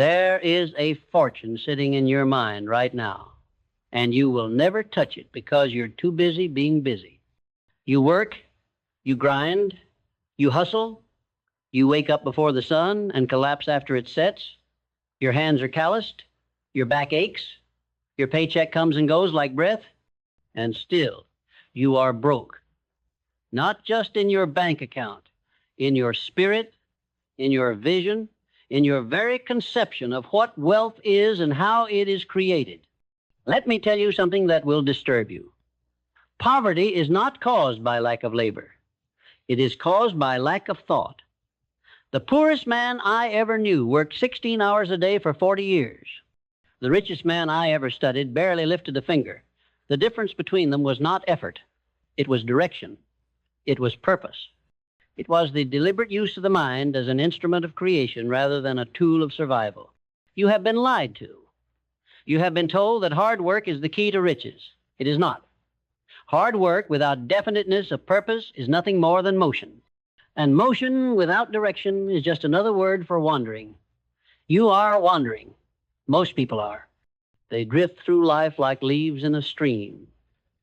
There is a fortune sitting in your mind right now, and you will never touch it because you're too busy being busy. You work, you grind, you hustle, you wake up before the sun and collapse after it sets. Your hands are calloused, your back aches, your paycheck comes and goes like breath, and still you are broke. Not just in your bank account, in your spirit, in your vision, in your very conception of what wealth is and how it is created. Let me tell you something that will disturb you. Poverty is not caused by lack of labor. It is caused by lack of thought. The poorest man I ever knew worked 16 hours a day for 40 years. The richest man I ever studied barely lifted a finger. The difference between them was not effort. It was direction. It was purpose. It was the deliberate use of the mind as an instrument of creation rather than a tool of survival. You have been lied to. You have been told that hard work is the key to riches. It is not. Hard work without definiteness of purpose is nothing more than motion. And motion without direction is just another word for wandering. You are wandering. Most people are. They drift through life like leaves in a stream,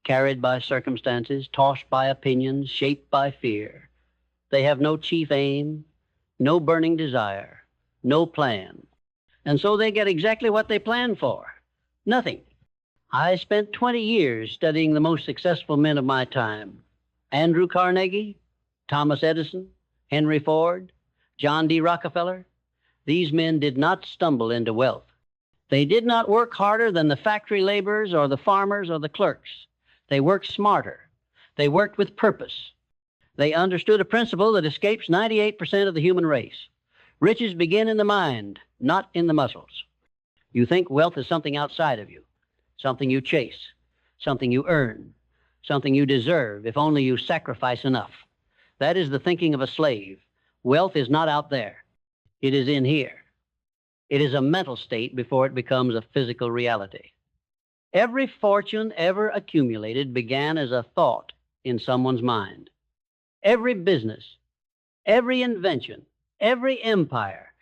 carried by circumstances, tossed by opinions, shaped by fear. They have no chief aim, no burning desire, no plan. And so they get exactly what they planned for. Nothing. I spent 20 years studying the most successful men of my time. Andrew Carnegie, Thomas Edison, Henry Ford, John D. Rockefeller. These men did not stumble into wealth. They did not work harder than the factory laborers or the farmers or the clerks. They worked smarter. They worked with purpose. They understood a principle that escapes 98% of the human race. Riches begin in the mind, not in the muscles. You think wealth is something outside of you, something you chase, something you earn, something you deserve if only you sacrifice enough. That is the thinking of a slave. Wealth is not out there. It is in here. It is a mental state before it becomes a physical reality. Every fortune ever accumulated began as a thought in someone's mind. Every business, every invention, every empire,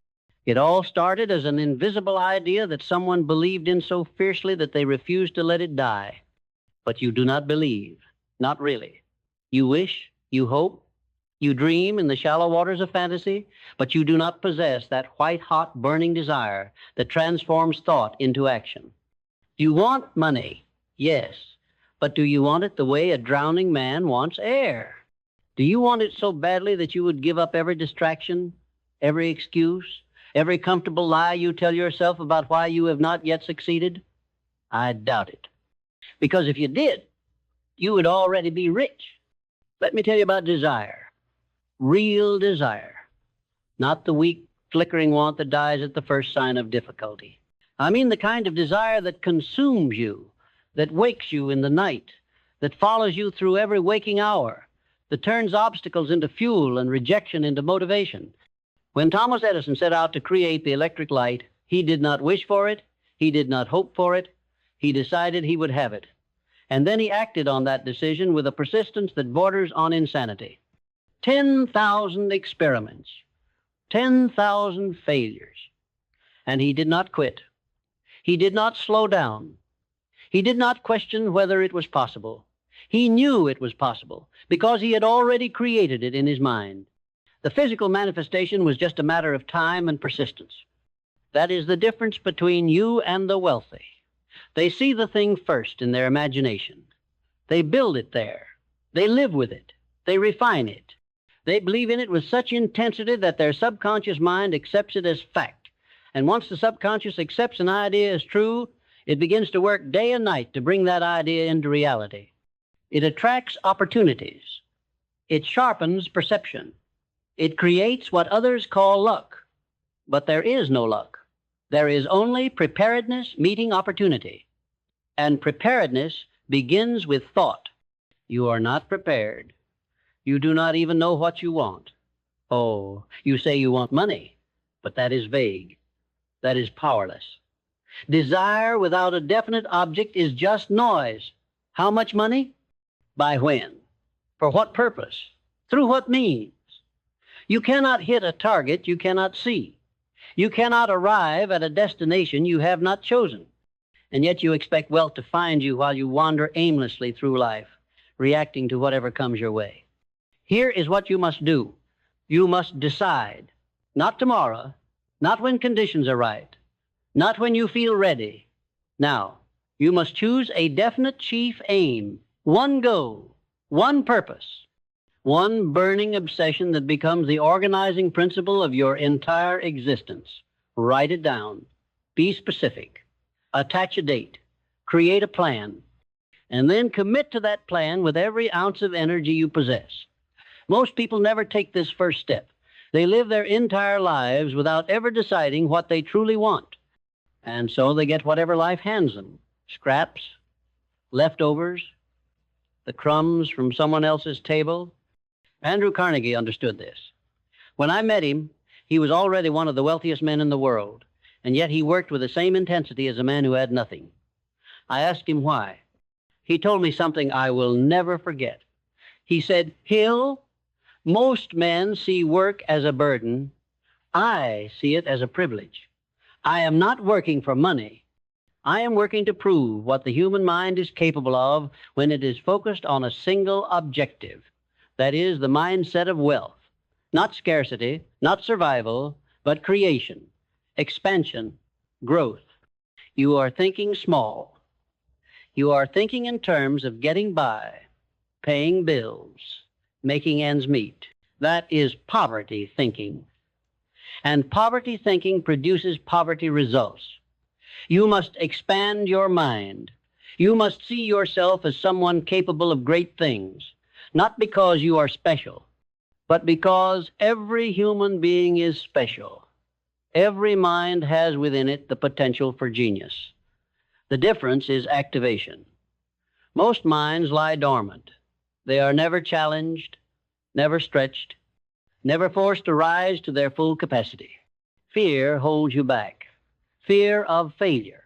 it all started as an invisible idea that someone believed in so fiercely that they refused to let it die. But you do not believe, not really. You wish, you hope, you dream in the shallow waters of fantasy, but you do not possess that white-hot burning desire that transforms thought into action. You want money, yes, but do you want it the way a drowning man wants air? Do you want it so badly that you would give up every distraction, every excuse, every comfortable lie you tell yourself about why you have not yet succeeded? I doubt it. Because if you did, you would already be rich. Let me tell you about desire. Real desire. Not the weak, flickering want that dies at the first sign of difficulty. I mean the kind of desire that consumes you, that wakes you in the night, that follows you through every waking hour, that turns obstacles into fuel and rejection into motivation. When Thomas Edison set out to create the electric light, he did not wish for it, he did not hope for it, he decided he would have it. And then he acted on that decision with a persistence that borders on insanity. 10,000 experiments, 10,000 failures. And he did not quit. He did not slow down. He did not question whether it was possible. He knew it was possible because he had already created it in his mind. The physical manifestation was just a matter of time and persistence. That is the difference between you and the wealthy. They see the thing first in their imagination. They build it there. They live with it. They refine it. They believe in it with such intensity that their subconscious mind accepts it as fact. And once the subconscious accepts an idea as true, it begins to work day and night to bring that idea into reality. It attracts opportunities. It sharpens perception. It creates what others call luck. But there is no luck. There is only preparedness meeting opportunity. And preparedness begins with thought. You are not prepared. You do not even know what you want. Oh, you say you want money, but that is vague. That is powerless. Desire without a definite object is just noise. How much money? By when? For what purpose? Through what means? You cannot hit a target you cannot see. You cannot arrive at a destination you have not chosen, and yet you expect wealth to find you while you wander aimlessly through life, reacting to whatever comes your way. Here is what you must do. You must decide, not tomorrow, not when conditions are right, not when you feel ready. Now, you must choose a definite chief aim, one goal, one purpose, one burning obsession that becomes the organizing principle of your entire existence. Write it down. Be specific. Attach a date. Create a plan. And then commit to that plan with every ounce of energy you possess. Most people never take this first step. They live their entire lives without ever deciding what they truly want. And so they get whatever life hands them. Scraps, leftovers, the crumbs from someone else's table. Andrew Carnegie understood this. When I met him, he was already one of the wealthiest men in the world, and yet he worked with the same intensity as a man who had nothing. I asked him why. He told me something I will never forget. He said, "Hill, most men see work as a burden. I see it as a privilege. I am not working for money. I am working to prove what the human mind is capable of when it is focused on a single objective. That is the mindset of wealth. Not scarcity, not survival, but creation, expansion, growth. You are thinking small. You are thinking in terms of getting by, paying bills, making ends meet. That is poverty thinking. And poverty thinking produces poverty results. You must expand your mind. You must see yourself as someone capable of great things, not because you are special, but because every human being is special. Every mind has within it the potential for genius. The difference is activation. Most minds lie dormant. They are never challenged, never stretched, never forced to rise to their full capacity. Fear holds you back. Fear of failure,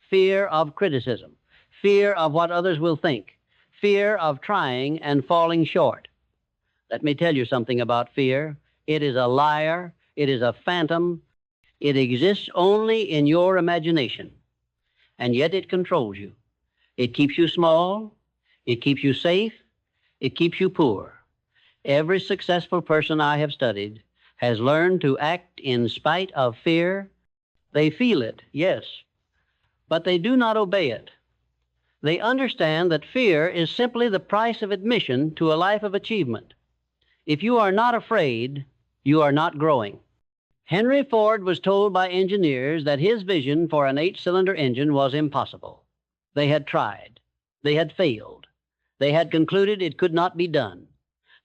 fear of criticism, fear of what others will think, fear of trying and falling short. Let me tell you something about fear. It is a liar. It is a phantom. It exists only in your imagination, and yet it controls you. It keeps you small. It keeps you safe. It keeps you poor. Every successful person I have studied has learned to act in spite of fear. They feel it, yes, but they do not obey it. They understand that fear is simply the price of admission to a life of achievement. If you are not afraid, you are not growing. Henry Ford was told by engineers that his vision for an 8-cylinder engine was impossible. They had tried. They had failed. They had concluded it could not be done.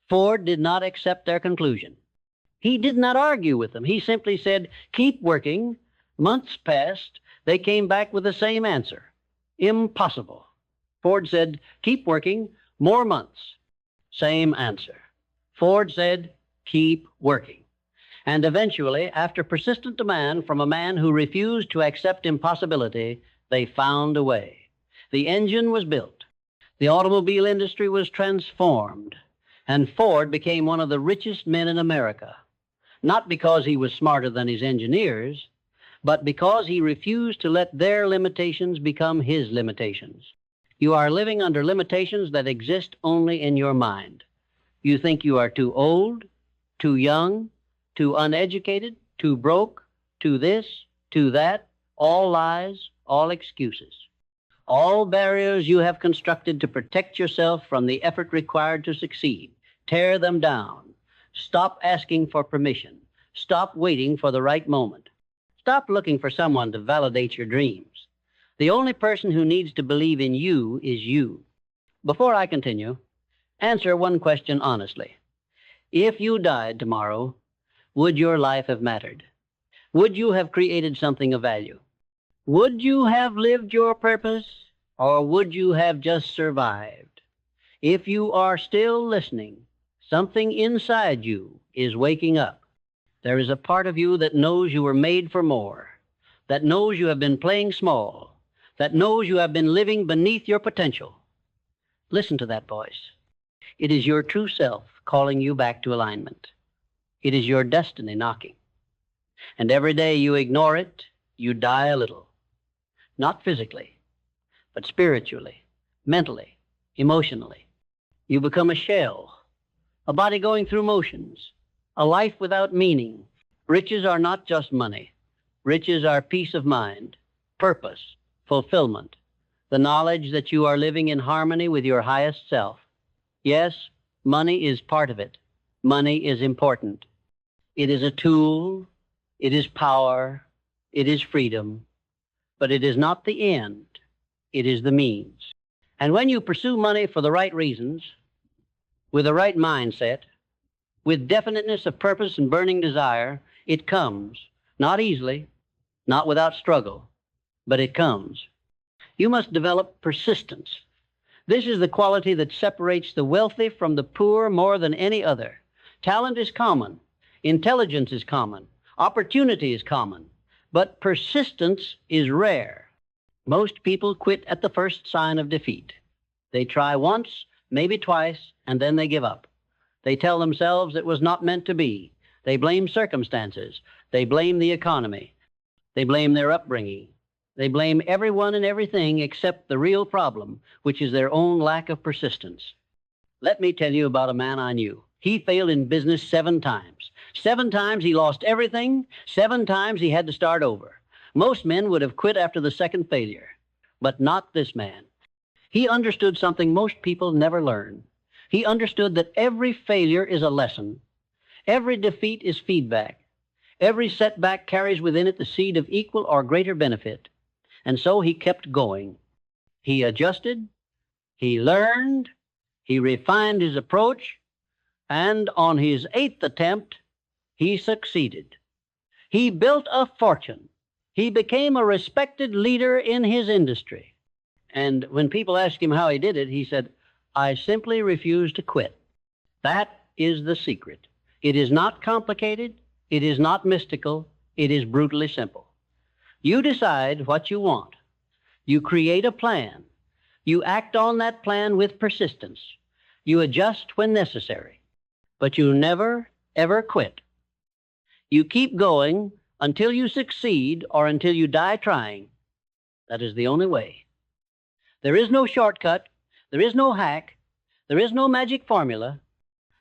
Ford did not accept their conclusion. He did not argue with them. He simply said, "Keep working." Months passed. They came back with the same answer. Impossible. Ford said, "Keep working." More months. Same answer. Ford said, "Keep working." And eventually, after persistent demand from a man who refused to accept impossibility, they found a way. The engine was built. The automobile industry was transformed. And Ford became one of the richest men in America. Not because he was smarter than his engineers, but because he refused to let their limitations become his limitations. You are living under limitations that exist only in your mind. You think you are too old, too young, too uneducated, too broke, too this, too that, all lies, all excuses. All barriers you have constructed to protect yourself from the effort required to succeed. Tear them down. Stop asking for permission. Stop waiting for the right moment. Stop looking for someone to validate your dreams. The only person who needs to believe in you is you. Before I continue, answer one question honestly. If you died tomorrow, would your life have mattered? Would you have created something of value? Would you have lived your purpose, or would you have just survived? If you are still listening, something inside you is waking up. There is a part of you that knows you were made for more, that knows you have been playing small, that knows you have been living beneath your potential. Listen to that voice. It is your true self calling you back to alignment. It is your destiny knocking. And every day you ignore it, you die a little. Not physically, but spiritually, mentally, emotionally. You become a shell, a body going through motions, a life without meaning. Riches are not just money. Riches are peace of mind, purpose, fulfillment, the knowledge that you are living in harmony with your highest self. Yes, money is part of it. Money is important. It is a tool. It is power. It is freedom. But it is not the end. It is the means. And when you pursue money for the right reasons, with the right mindset, with definiteness of purpose and burning desire, it comes, not easily, not without struggle, but it comes. You must develop persistence. This is the quality that separates the wealthy from the poor more than any other. Talent is common. Intelligence is common. Opportunity is common. But persistence is rare. Most people quit at the first sign of defeat. They try once, maybe twice, and then they give up. They tell themselves it was not meant to be. They blame circumstances. They blame the economy. They blame their upbringing. They blame everyone and everything except the real problem, which is their own lack of persistence. Let me tell you about a man I knew. He failed in business 7 times. 7 times he lost everything. 7 times he had to start over. Most men would have quit after the second failure, but not this man. He understood something most people never learn. He understood that every failure is a lesson. Every defeat is feedback. Every setback carries within it the seed of equal or greater benefit. And so he kept going. He adjusted, he learned, he refined his approach, and on his 8th attempt, he succeeded. He built a fortune. He became a respected leader in his industry. And when people asked him how he did it, he said, "I simply refuse to quit." That is the secret. It is not complicated. It is not mystical. It is brutally simple. You decide what you want. You create a plan. You act on that plan with persistence. You adjust when necessary. But you never, ever quit. You keep going until you succeed or until you die trying. That is the only way. There is no shortcut. There is no hack. There is no magic formula.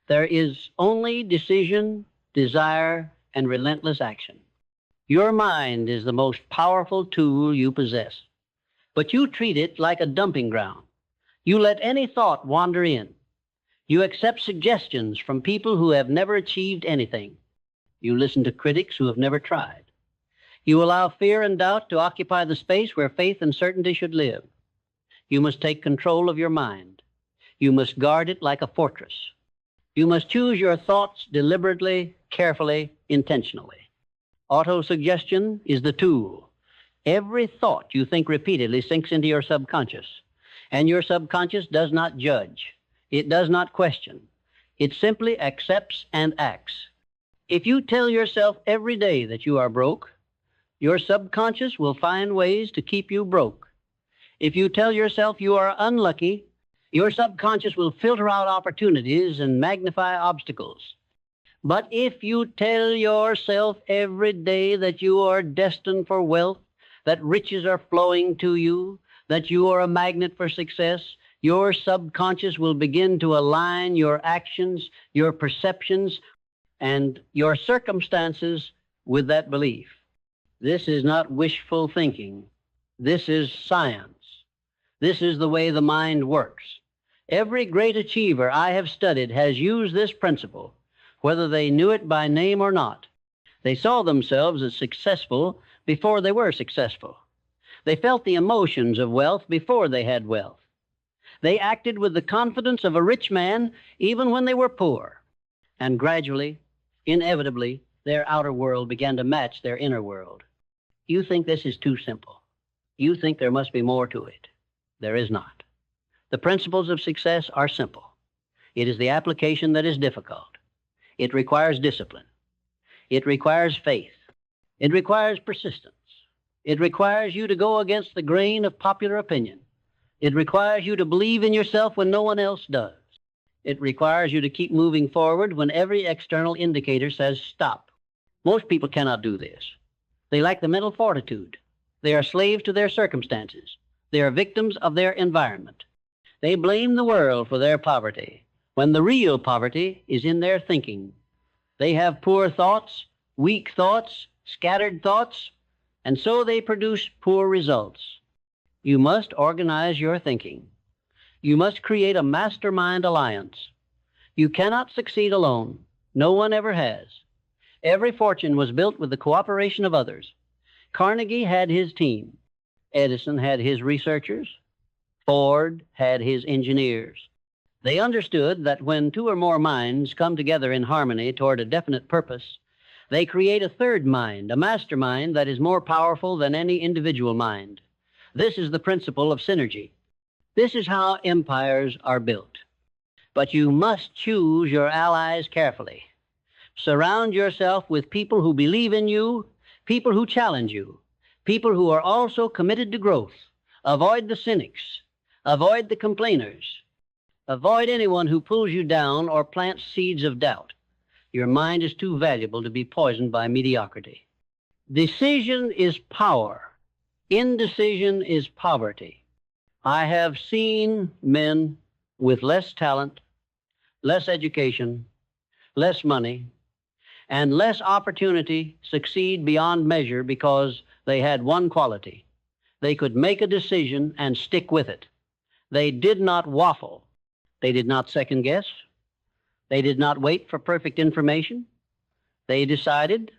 There is only decision, desire, and relentless action. Your mind is the most powerful tool you possess, but you treat it like a dumping ground. You let any thought wander in. You accept suggestions from people who have never achieved anything. You listen to critics who have never tried. You allow fear and doubt to occupy the space where faith and certainty should live. You must take control of your mind. You must guard it like a fortress. You must choose your thoughts deliberately, carefully, intentionally. Autosuggestion is the tool. Every thought you think repeatedly sinks into your subconscious, and your subconscious does not judge. It does not question. It simply accepts and acts. If you tell yourself every day that you are broke, your subconscious will find ways to keep you broke. If you tell yourself you are unlucky, your subconscious will filter out opportunities and magnify obstacles. But if you tell yourself every day that you are destined for wealth, that riches are flowing to you, that you are a magnet for success, your subconscious will begin to align your actions, your perceptions, and your circumstances with that belief. This is not wishful thinking. This is science. This is the way the mind works. Every great achiever I have studied has used this principle, whether they knew it by name or not. They saw themselves as successful before they were successful. They felt the emotions of wealth before they had wealth. They acted with the confidence of a rich man even when they were poor. And gradually, inevitably, their outer world began to match their inner world. You think this is too simple. You think there must be more to it. There is not. The principles of success are simple. It is the application that is difficult. It requires discipline. It requires faith. It requires persistence. It requires you to go against the grain of popular opinion. It requires you to believe in yourself when no one else does. It requires you to keep moving forward when every external indicator says stop. Most people cannot do this. They lack the mental fortitude. They are slaves to their circumstances. They are victims of their environment. They blame the world for their poverty, when the real poverty is in their thinking. They have poor thoughts, weak thoughts, scattered thoughts, and so they produce poor results. You must organize your thinking. You must create a mastermind alliance. You cannot succeed alone. No one ever has. Every fortune was built with the cooperation of others. Carnegie had his team. Edison had his researchers. Ford had his engineers. They understood that when two or more minds come together in harmony toward a definite purpose, they create a third mind, a mastermind that is more powerful than any individual mind. This is the principle of synergy. This is how empires are built. But you must choose your allies carefully. Surround yourself with people who believe in you, people who challenge you, people who are also committed to growth. Avoid the cynics. Avoid the complainers. Avoid anyone who pulls you down or plants seeds of doubt. Your mind is too valuable to be poisoned by mediocrity. Decision is power. Indecision is poverty. I have seen men with less talent, less education, less money, and less opportunity succeed beyond measure because they had one quality. They could make a decision and stick with it. They did not waffle. They did not second guess. They did not wait for perfect information. They decided,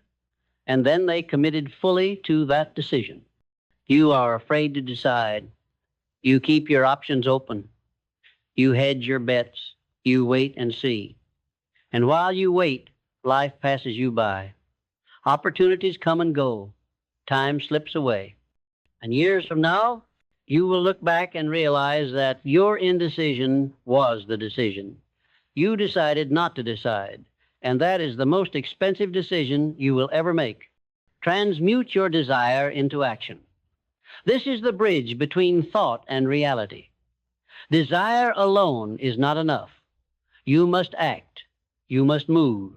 and then they committed fully to that decision. You are afraid to decide. You keep your options open. You hedge your bets. You wait and see. And while you wait, life passes you by. Opportunities come and go. Time slips away. And years from now, you will look back and realize that your indecision was the decision. You decided not to decide, and that is the most expensive decision you will ever make. Transmute your desire into action. This is the bridge between thought and reality. Desire alone is not enough. You must act. You must move.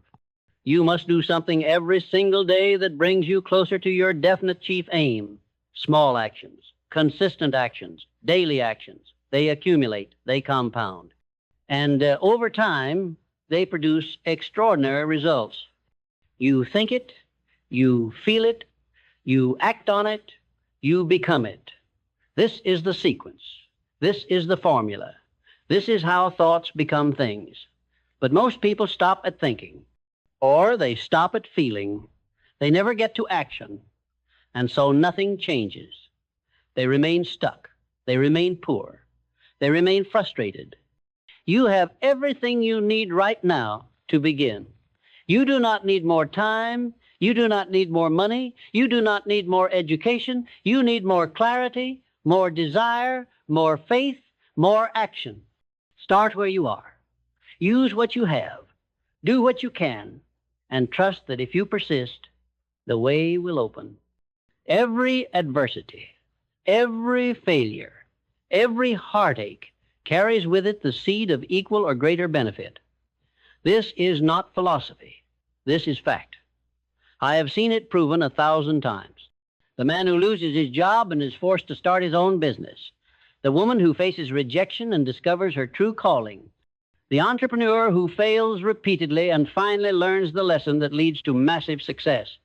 You must do something every single day that brings you closer to your definite chief aim. Small actions, consistent actions, daily actions. They accumulate, they compound. And over time, they produce extraordinary results. You think it, you feel it, you act on it, you become it. This is the sequence. This is the formula. This is how thoughts become things. But most people stop at thinking, or they stop at feeling. They never get to action, and so nothing changes. They remain stuck. They remain poor. They remain frustrated. You have everything you need right now to begin. You do not need more time. You do not need more money. You do not need more education. You need more clarity, more desire, more faith, more action. Start where you are. Use what you have. Do what you can. And trust that if you persist, the way will open. Every adversity, every failure, every heartache carries with it the seed of equal or greater benefit. This is not philosophy. This is fact. I have seen it proven 1,000 times. The man who loses his job and is forced to start his own business. The woman who faces rejection and discovers her true calling. The entrepreneur who fails repeatedly and finally learns the lesson that leads to massive success.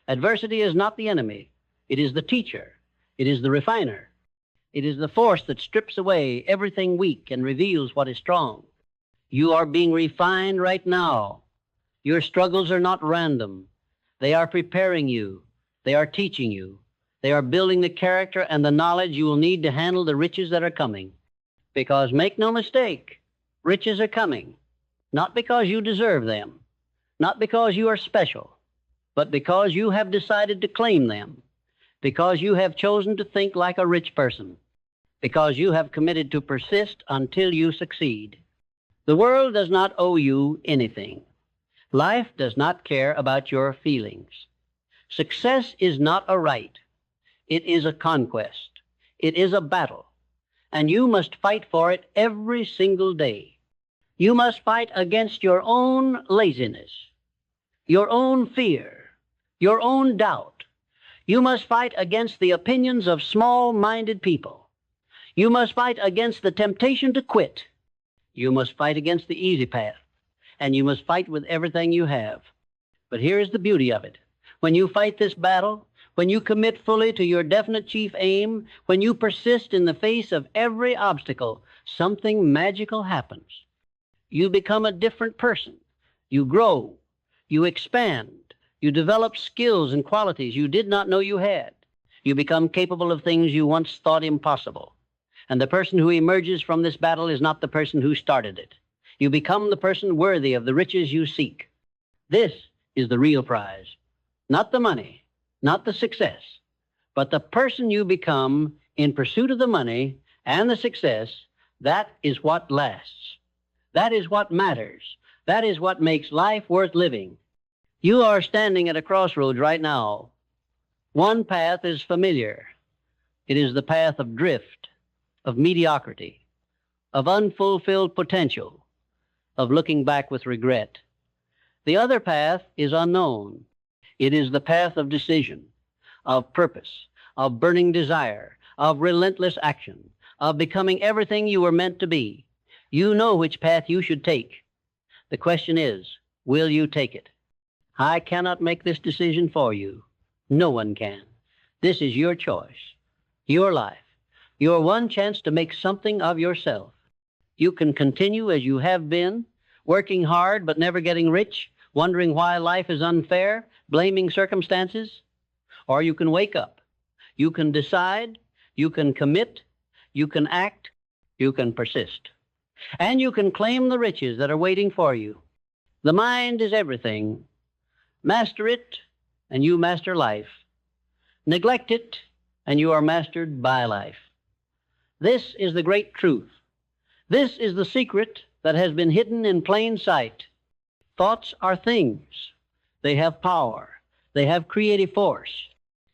Adversity is not the enemy. It is the teacher. It is the refiner. It is the force that strips away everything weak and reveals what is strong. You are being refined right now. Your struggles are not random. They are preparing you. They are teaching you. They are building the character and the knowledge you will need to handle the riches that are coming. Because make no mistake, riches are coming. Not because you deserve them. Not because you are special. But because you have decided to claim them. Because you have chosen to think like a rich person. Because you have committed to persist until you succeed. The world does not owe you anything. Life does not care about your feelings. Success is not a right. It is a conquest. It is a battle. And you must fight for it every single day. You must fight against your own laziness, your own fear, your own doubt. You must fight against the opinions of small-minded people. You must fight against the temptation to quit. You must fight against the easy path, and you must fight with everything you have. But here is the beauty of it. When you fight this battle, when you commit fully to your definite chief aim, when you persist in the face of every obstacle, something magical happens. You become a different person. You grow. You expand. You develop skills and qualities you did not know you had. You become capable of things you once thought impossible. And the person who emerges from this battle is not the person who started it. You become the person worthy of the riches you seek. This is the real prize. Not the money, not the success, but the person you become in pursuit of the money and the success. That is what lasts. That is what matters. That is what makes life worth living. You are standing at a crossroads right now. One path is familiar. It is the path of drift, of mediocrity, of unfulfilled potential, of looking back with regret. The other path is unknown. It is the path of decision, of purpose, of burning desire, of relentless action, of becoming everything you were meant to be. You know which path you should take. The question is, will you take it? I cannot make this decision for you. No one can. This is your choice, your life, your one chance to make something of yourself. You can continue as you have been, working hard but never getting rich, wondering why life is unfair, blaming circumstances. Or you can wake up. You can decide. You can commit. You can act. You can persist. And you can claim the riches that are waiting for you. The mind is everything. Master it, and you master life. Neglect it, and you are mastered by life. This is the great truth. This is the secret that has been hidden in plain sight. Thoughts are things. They have power. They have creative force.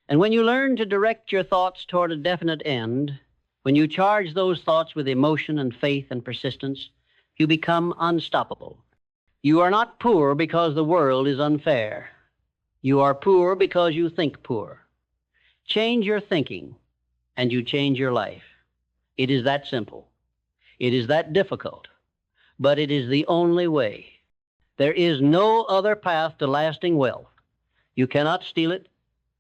And when you learn to direct your thoughts toward a definite end, when you charge those thoughts with emotion and faith and persistence, you become unstoppable. You are not poor because the world is unfair. You are poor because you think poor. Change your thinking, and you change your life. It is that simple. It is that difficult, but it is the only way. There is no other path to lasting wealth. You cannot steal it.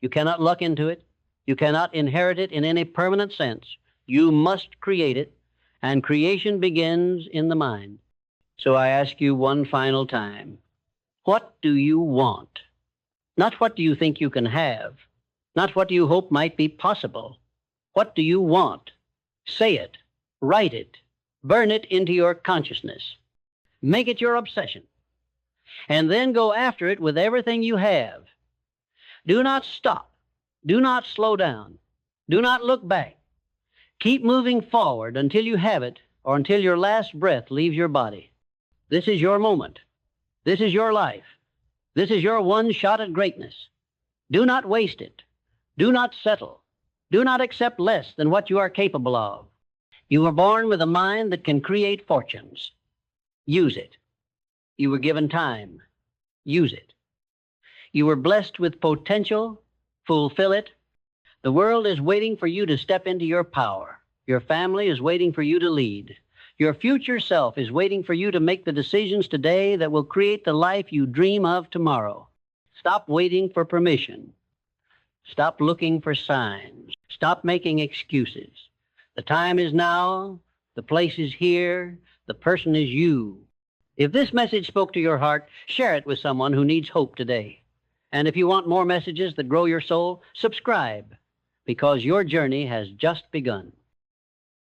You cannot luck into it. You cannot inherit it in any permanent sense. You must create it, and creation begins in the mind. So I ask you one final time, what do you want? Not what do you think you can have, not what do you hope might be possible. What do you want? Say it, write it, burn it into your consciousness. Make it your obsession, and then go after it with everything you have. Do not stop. Do not slow down. Do not look back. Keep moving forward until you have it or until your last breath leaves your body. This is your moment. This is your life. This is your one shot at greatness. Do not waste it. Do not settle. Do not accept less than what you are capable of. You were born with a mind that can create fortunes. Use it. You were given time. Use it. You were blessed with potential. Fulfill it. The world is waiting for you to step into your power. Your family is waiting for you to lead. Your future self is waiting for you to make the decisions today that will create the life you dream of tomorrow. Stop waiting for permission. Stop looking for signs. Stop making excuses. The time is now. The place is here. The person is you. If this message spoke to your heart, share it with someone who needs hope today. And if you want more messages that grow your soul, subscribe, because your journey has just begun.